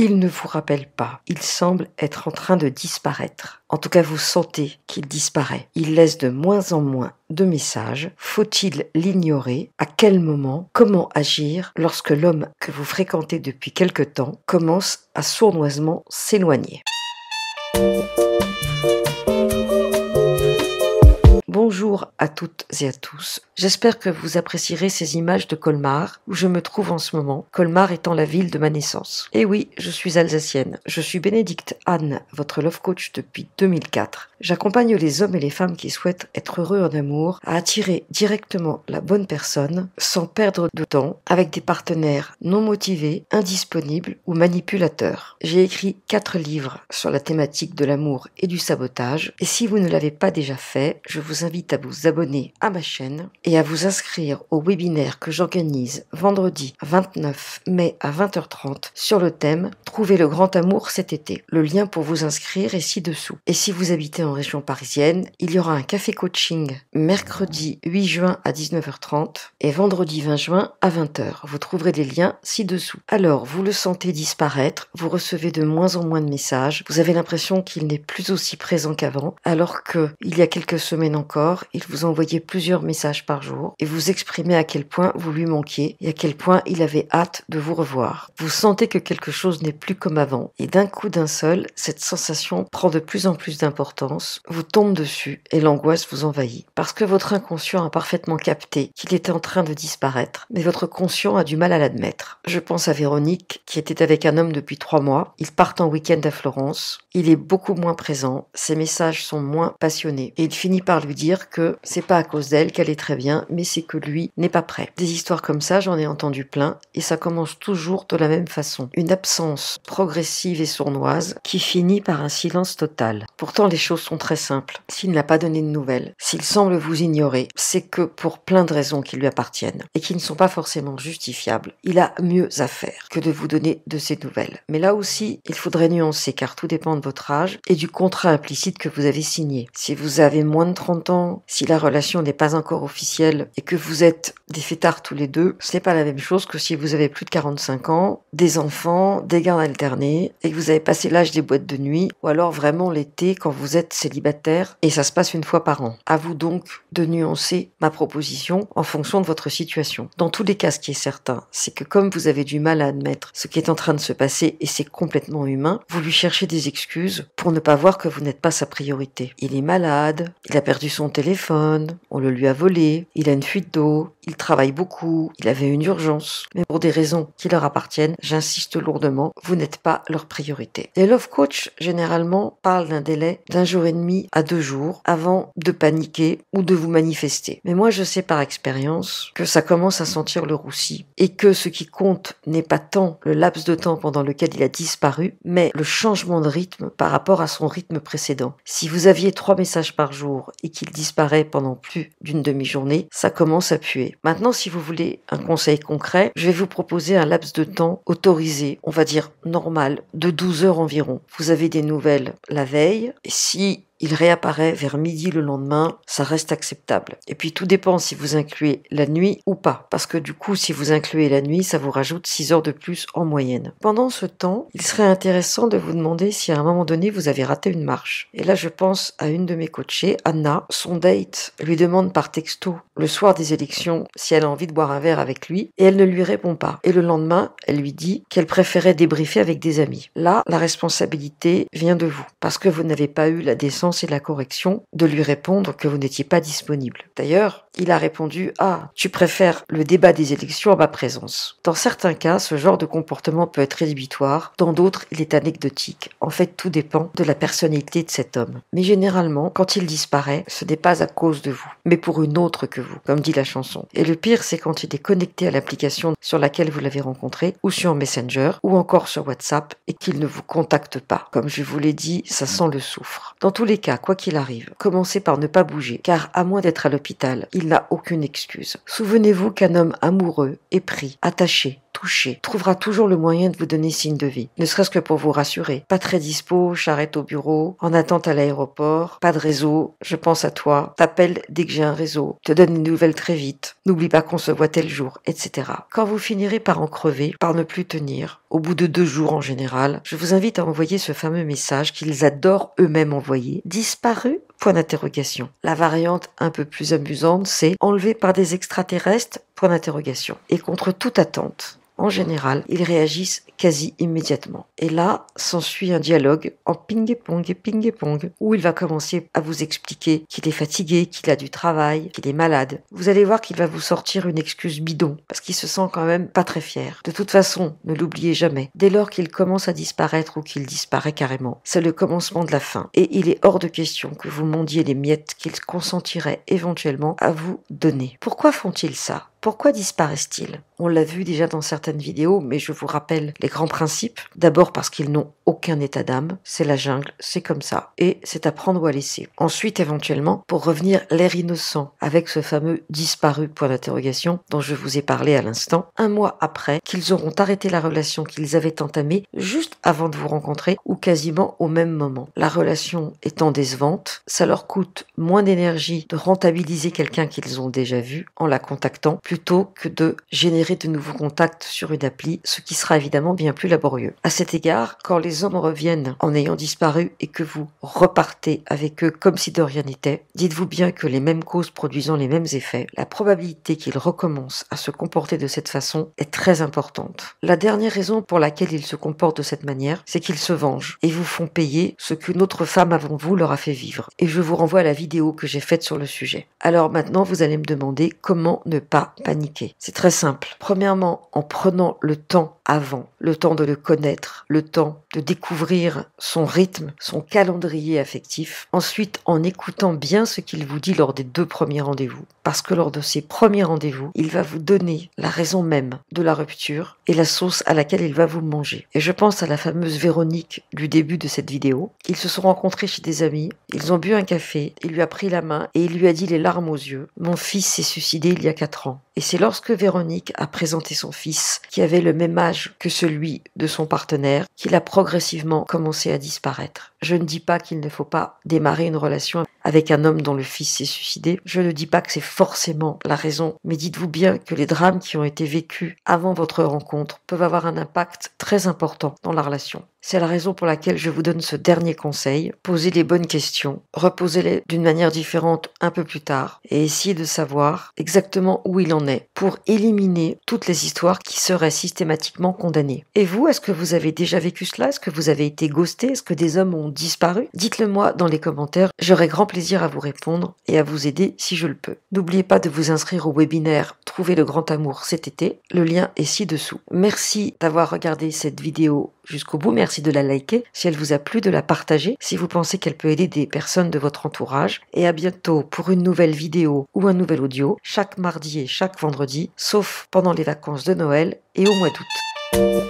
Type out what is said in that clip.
Il ne vous rappelle pas. Il semble être en train de disparaître. En tout cas, vous sentez qu'il disparaît. Il laisse de moins en moins de messages. Faut-il l'ignorer? À quel moment? Comment agir lorsque l'homme que vous fréquentez depuis quelque temps commence à sournoisement s'éloigner? Bonjour à toutes et à tous. J'espère que vous apprécierez ces images de Colmar, où je me trouve en ce moment, Colmar étant la ville de ma naissance. Et oui, je suis alsacienne. Je suis Bénédicte Anne, votre love coach depuis 2004. J'accompagne les hommes et les femmes qui souhaitent être heureux en amour à attirer directement la bonne personne, sans perdre de temps, avec des partenaires non motivés, indisponibles ou manipulateurs. J'ai écrit 4 livres sur la thématique de l'amour et du sabotage, et si vous ne l'avez pas déjà fait, je vous invite à vous abonner à ma chaîne et à vous inscrire au webinaire que j'organise vendredi 29 mai à 20h30 sur le thème « Trouver le grand amour cet été ». Le lien pour vous inscrire est ci-dessous. Et si vous habitez en région parisienne, il y aura un café coaching mercredi 8 juin à 19h30 et vendredi 20 juin à 20h. Vous trouverez les liens ci-dessous. Alors, vous le sentez disparaître, vous recevez de moins en moins de messages, vous avez l'impression qu'il n'est plus aussi présent qu'avant, alors que il y a quelques semaines encore, il vous envoyait plusieurs messages par jour et vous exprimez à quel point vous lui manquiez et à quel point il avait hâte de vous revoir. Vous sentez que quelque chose n'est plus comme avant et d'un coup d'un seul, cette sensation prend de plus en plus d'importance, vous tombe dessus et l'angoisse vous envahit. Parce que votre inconscient a parfaitement capté qu'il était en train de disparaître, mais votre conscient a du mal à l'admettre. Je pense à Véronique qui était avec un homme depuis 3 mois, ils partent en week-end à Florence, il est beaucoup moins présent, ses messages sont moins passionnés et il finit par lui dire que c'est pas à cause d'elle qu'elle est très bien, mais c'est que lui n'est pas prêt. Des histoires comme ça, j'en ai entendu plein, et ça commence toujours de la même façon. Une absence progressive et sournoise qui finit par un silence total. Pourtant, les choses sont très simples. S'il n'a pas donné de nouvelles, s'il semble vous ignorer, c'est que pour plein de raisons qui lui appartiennent, et qui ne sont pas forcément justifiables, il a mieux à faire que de vous donner de ses nouvelles. Mais là aussi, il faudrait nuancer, car tout dépend de votre âge et du contrat implicite que vous avez signé. Si vous avez moins de 30 ans, si la relation n'est pas encore officielle et que vous êtes des fêtards tous les deux, ce n'est pas la même chose que si vous avez plus de 45 ans, des enfants, des gardes alternés et que vous avez passé l'âge des boîtes de nuit ou alors vraiment l'été quand vous êtes célibataire et ça se passe une fois par an. À vous donc de nuancer ma proposition en fonction de votre situation. Dans tous les cas, ce qui est certain, c'est que comme vous avez du mal à admettre ce qui est en train de se passer et c'est complètement humain, vous lui cherchez des excuses pour ne pas voir que vous n'êtes pas sa priorité. Il est malade, il a perdu son téléphone, on le lui a volé, il a une fuite d'eau, il travaille beaucoup, il avait une urgence. Mais pour des raisons qui leur appartiennent, j'insiste lourdement, vous n'êtes pas leur priorité. Les love coachs, généralement, parlent d'un délai d'1 jour et demi à 2 jours avant de paniquer ou de vous manifester. Mais moi, je sais par expérience que ça commence à sentir le roussi et que ce qui compte n'est pas tant le laps de temps pendant lequel il a disparu, mais le changement de rythme par rapport à son rythme précédent. Si vous aviez 3 messages par jour et qu'il disparaît pendant plus d'une demi-journée, ça commence à puer. Maintenant, si vous voulez un conseil concret, je vais vous proposer un laps de temps autorisé, on va dire normal, de 12 heures environ. Vous avez des nouvelles la veille, et si il réapparaît vers midi le lendemain, ça reste acceptable. Et puis tout dépend si vous incluez la nuit ou pas, parce que du coup, si vous incluez la nuit, ça vous rajoute 6 heures de plus en moyenne. Pendant ce temps, il serait intéressant de vous demander si à un moment donné, vous avez raté une marche. Et là, je pense à une de mes coachées, Anna. Son date lui demande par texto, le soir des élections, si elle a envie de boire un verre avec lui, et elle ne lui répond pas. Et le lendemain, elle lui dit qu'elle préférait débriefer avec des amis. Là, la responsabilité vient de vous, parce que vous n'avez pas eu la décence et la correction de lui répondre que vous n'étiez pas disponible. D'ailleurs, il a répondu « Ah, tu préfères le débat des élections à ma présence ». Dans certains cas, ce genre de comportement peut être rédhibitoire, dans d'autres, il est anecdotique. En fait, tout dépend de la personnalité de cet homme. Mais généralement, quand il disparaît, ce n'est pas à cause de vous, mais pour une autre que vous, comme dit la chanson. Et le pire, c'est quand il est connecté à l'application sur laquelle vous l'avez rencontré, ou sur Messenger, ou encore sur WhatsApp, et qu'il ne vous contacte pas. Comme je vous l'ai dit, ça sent le soufre. Dans tous les cas, quoi qu'il arrive, commencez par ne pas bouger, car à moins d'être à l'hôpital, il n'a aucune excuse. Souvenez-vous qu'un homme amoureux, épris, attaché, toucher, trouvera toujours le moyen de vous donner signe de vie, ne serait-ce que pour vous rassurer. Pas très dispo, charrette au bureau, en attente à l'aéroport, pas de réseau, je pense à toi, t'appelle dès que j'ai un réseau, te donne des nouvelles très vite, n'oublie pas qu'on se voit tel jour, etc. Quand vous finirez par en crever, par ne plus tenir, au bout de 2 jours en général, je vous invite à envoyer ce fameux message qu'ils adorent eux-mêmes envoyer. Disparu ? Point d'interrogation. La variante un peu plus amusante, c'est enlevé par des extraterrestres ? Point d'interrogation. Et contre toute attente, en général, ils réagissent quasi immédiatement. Et là, s'ensuit un dialogue en ping-pong, où il va commencer à vous expliquer qu'il est fatigué, qu'il a du travail, qu'il est malade. Vous allez voir qu'il va vous sortir une excuse bidon, parce qu'il se sent quand même pas très fier. De toute façon, ne l'oubliez jamais, dès lors qu'il commence à disparaître ou qu'il disparaît carrément, c'est le commencement de la fin. Et il est hors de question que vous mendiez les miettes qu'il consentirait éventuellement à vous donner. Pourquoi font-ils ça ? Pourquoi disparaissent-ils ? On l'a vu déjà dans certaines vidéos, mais je vous rappelle les grands principes. D'abord parce qu'ils n'ont aucun état d'âme, c'est la jungle, c'est comme ça, et c'est à prendre ou à laisser. Ensuite, éventuellement, pour revenir l'air innocent, avec ce fameux disparu, point d'interrogation, dont je vous ai parlé à l'instant, 1 mois après qu'ils auront arrêté la relation qu'ils avaient entamée juste avant de vous rencontrer, ou quasiment au même moment. La relation étant décevante, ça leur coûte moins d'énergie de rentabiliser quelqu'un qu'ils ont déjà vu en la contactant, plutôt que de générer de nouveaux contacts sur une appli, ce qui sera évidemment bien plus laborieux. À cet égard, quand les hommes reviennent en ayant disparu et que vous repartez avec eux comme si de rien n'était, dites-vous bien que les mêmes causes produisant les mêmes effets, la probabilité qu'ils recommencent à se comporter de cette façon est très importante. La dernière raison pour laquelle ils se comportent de cette manière, c'est qu'ils se vengent et vous font payer ce qu'une autre femme avant vous leur a fait vivre. Et je vous renvoie à la vidéo que j'ai faite sur le sujet. Alors maintenant, vous allez me demander comment ne pas paniquer. C'est très simple. Premièrement, en prenant le temps avant, le temps de le connaître, le temps de découvrir son rythme, son calendrier affectif. Ensuite, en écoutant bien ce qu'il vous dit lors des 2 premiers rendez-vous. Parce que lors de ces premiers rendez-vous, il va vous donner la raison même de la rupture et la sauce à laquelle il va vous manger. Et je pense à la fameuse Véronique du début de cette vidéo. Ils se sont rencontrés chez des amis, ils ont bu un café, il lui a pris la main et il lui a dit les larmes aux yeux. Mon fils s'est suicidé il y a 4 ans. Et c'est lorsque Véronique a présenté son fils, qui avait le même âge que celui de son partenaire, qu'il a progressivement commencé à disparaître. Je ne dis pas qu'il ne faut pas démarrer une relation avec un homme dont le fils s'est suicidé. Je ne dis pas que c'est forcément la raison, mais dites-vous bien que les drames qui ont été vécus avant votre rencontre peuvent avoir un impact très important dans la relation. C'est la raison pour laquelle je vous donne ce dernier conseil. Posez les bonnes questions, reposez-les d'une manière différente un peu plus tard et essayez de savoir exactement où il en est pour éliminer toutes les histoires qui seraient systématiquement condamnées. Et vous, est-ce que vous avez déjà vécu cela? Est-ce que vous avez été ghosté? Est-ce que des hommes ont disparu? Dites-le moi dans les commentaires, j'aurai grand plaisir à vous répondre et à vous aider si je le peux. N'oubliez pas de vous inscrire au webinaire Trouver le grand amour cet été, le lien est ci-dessous. Merci d'avoir regardé cette vidéo jusqu'au bout, merci de la liker, si elle vous a plu, de la partager, si vous pensez qu'elle peut aider des personnes de votre entourage, et à bientôt pour une nouvelle vidéo ou un nouvel audio, chaque mardi et chaque vendredi, sauf pendant les vacances de Noël et au mois d'août.